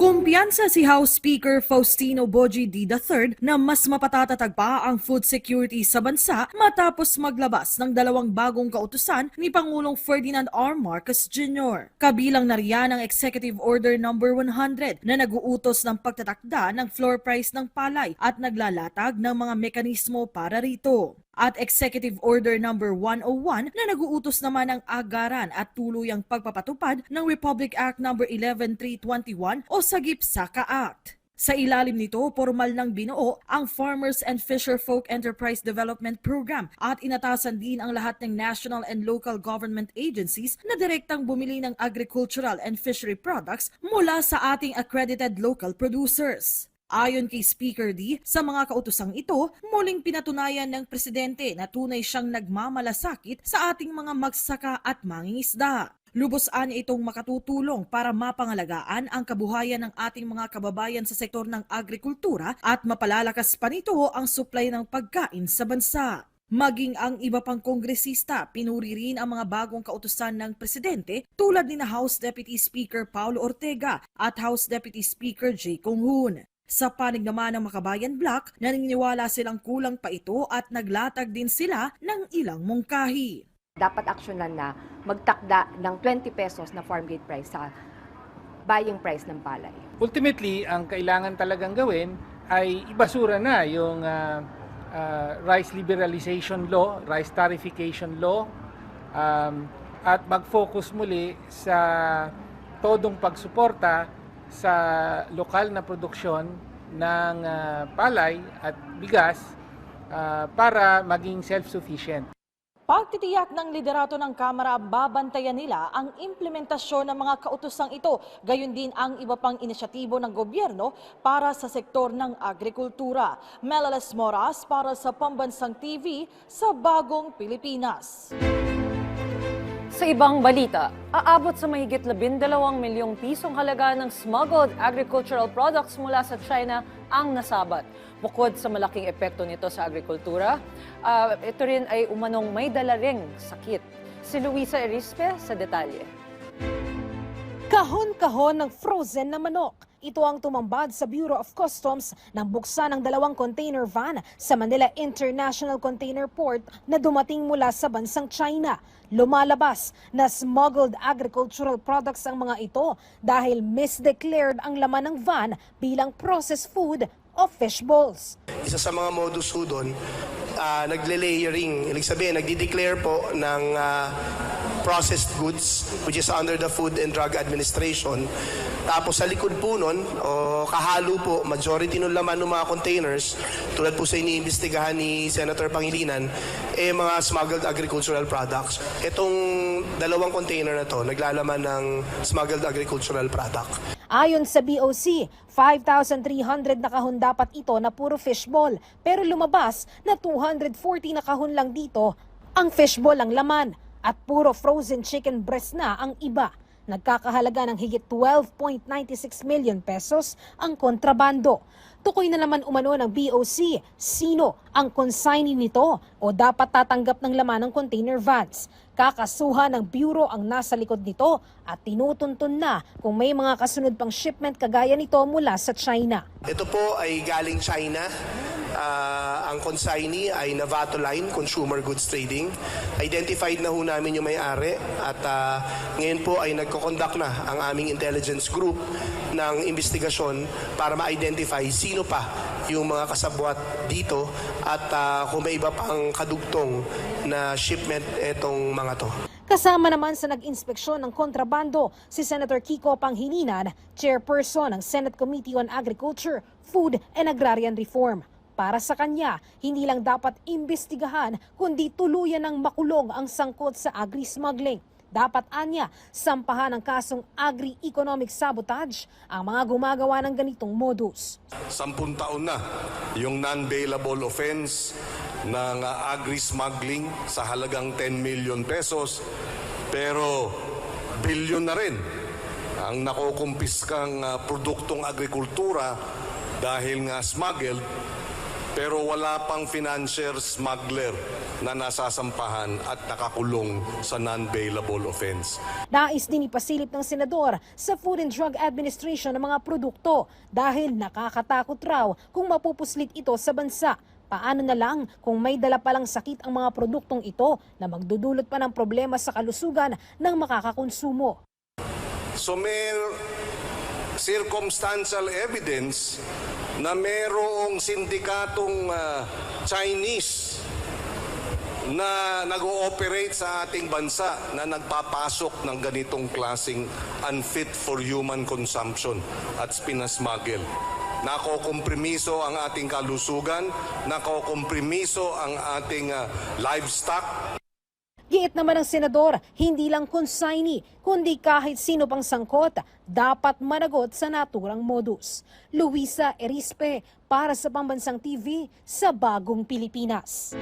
Kumpiyansa si House Speaker Faustino Boji D. III na mas mapatatatag pa ang food security sa bansa matapos maglabas ng dalawang bagong kautusan ni Pangulong Ferdinand R. Marcos Jr. Kabilang na riyan ang Executive Order No. 100 na nag-uutos ng pagtatakda ng floor price ng palay at naglalatag ng mga mekanismo para rito. At Executive Order No. 101 na nag-uutos naman ng agaran at tuluyang pagpapatupad ng Republic Act No. 11321 o Sagip-Saka Act. Sa ilalim nito, formal nang binuo ang Farmers and Fisherfolk Enterprise Development Program at inatasan din ang lahat ng national and local government agencies na direktang bumili ng agricultural and fishery products mula sa ating accredited local producers. Ayon kay Speaker D, sa mga kautusang ito, muling pinatunayan ng presidente na tunay siyang nagmamalasakit sa ating mga magsaka at mangingisda. Lubos-an itong makatutulong para mapangalagaan ang kabuhayan ng ating mga kababayan sa sektor ng agrikultura at mapalalakas pa nito ang supply ng pagkain sa bansa. Maging ang iba pang kongresista, pinuri rin ang mga bagong kautusan ng presidente tulad ni House Deputy Speaker Paulo Ortega at House Deputy Speaker Jay Conghun. Sa panig naman ng Makabayan Bloc, naniniwala silang kulang pa ito at naglatag din sila ng ilang mungkahi. Dapat aksyonan na magtakda ng 20 pesos na farm gate price sa buying price ng palay. Ultimately, ang kailangan talagang gawin ay ibasura na yung rice liberalization law, rice tariffication law, at mag-focus muli sa todong pagsuporta sa lokal na produksyon ng palay at bigas para maging self-sufficient. Pagtitiyak ng liderato ng Kamara, babantayan nila ang implementasyon ng mga kautosang ito, gayon din ang iba pang inisyatibo ng gobyerno para sa sektor ng agrikultura. Melales Moras para sa Pambansang TV sa Bagong Pilipinas. Sa ibang balita, aabot sa mahigit 12 milyong pisong halaga ng smuggled agricultural products mula sa China ang nasabat. Bukod sa malaking epekto nito sa agrikultura, ito rin ay umanong may dala ring sakit. Si Luisa Erispe sa detalye. Kahon-kahon ng frozen na manok. Ito ang tumambad sa Bureau of Customs nang buksan ng dalawang container van sa Manila International Container Port na dumating mula sa bansang China. Lumalabas na smuggled agricultural products ang mga ito dahil misdeclared ang laman ng van bilang processed food o fish balls. Isa sa mga modus ho doon, nagle-layering. Ibig sabihin, nagdi-declare po ng processed goods, which is under the Food and Drug Administration. Tapos sa likod po nun, kahalo po, majority ng laman ng mga containers, tulad po sa iniimbestigahan ni Senator Pangilinan, mga smuggled agricultural products. Itong dalawang container na to, naglalaman ng smuggled agricultural product. Ayon sa BOC, 5,300 na kahon dapat ito na puro fishball, pero lumabas na 240 na kahon lang dito ang fishball ang laman at puro frozen chicken breast na ang iba. Nagkakahalaga ng higit 12.96 million pesos ang kontrabando. Tukoy na naman umano ng BOC, sino ang consignee nito o dapat tatanggap ng laman ng container vans. Kakasuhan ng Bureau ang nasa likod nito at tinutuntun na kung may mga kasunod pang shipment kagaya nito mula sa China. Ito po ay galing China. Ang consignee ay Navato Line Consumer Goods Trading. Identified na ho namin yung may-ari at ngayon po ay nagko-conduct na ang aming intelligence group ng investigasyon para ma-identify sino pa yung mga kasabwat dito at kung may iba pang kadugtong na shipment etong mga to. Kasama naman sa nag-inspeksyon ng kontrabando si Senator Kiko Pangilinan, chairperson ng Senate Committee on Agriculture, Food and Agrarian Reform. Para sa kanya, hindi lang dapat imbestigahan kundi tuluyan ng makulong ang sangkot sa agri-smuggling. Dapat anya, sampahan ng kasong agri-economic sabotage ang mga gumagawa ng ganitong modus. 10 taon na yung non-bailable offense ng agri-smuggling sa halagang 10 million pesos, pero bilyon na rin ang nakukumpiskang produktong agrikultura dahil nga smuggled pero wala pang financier smuggler na nasasampahan at nakakulong sa non-bailable offense. Nais din ipasilip ng senador sa Food and Drug Administration ng mga produkto dahil nakakatakot raw kung mapupuslit ito sa bansa. Paano na lang kung may dala palang sakit ang mga produktong ito na magdudulot pa ng problema sa kalusugan ng makakakonsumo. So may circumstantial evidence na merong sindikatong Chinese na nag-ooperate sa ating bansa na nagpapasok ng ganitong klaseng unfit for human consumption at pinasmuggle. Nakokompromiso ang ating kalusugan, nakokompromiso ang ating livestock. Giit naman ng senador, hindi lang consignee, kundi kahit sino pang sangkot, dapat managot sa naturang modus. Luisa Erispe, para sa Pambansang TV, sa Bagong Pilipinas.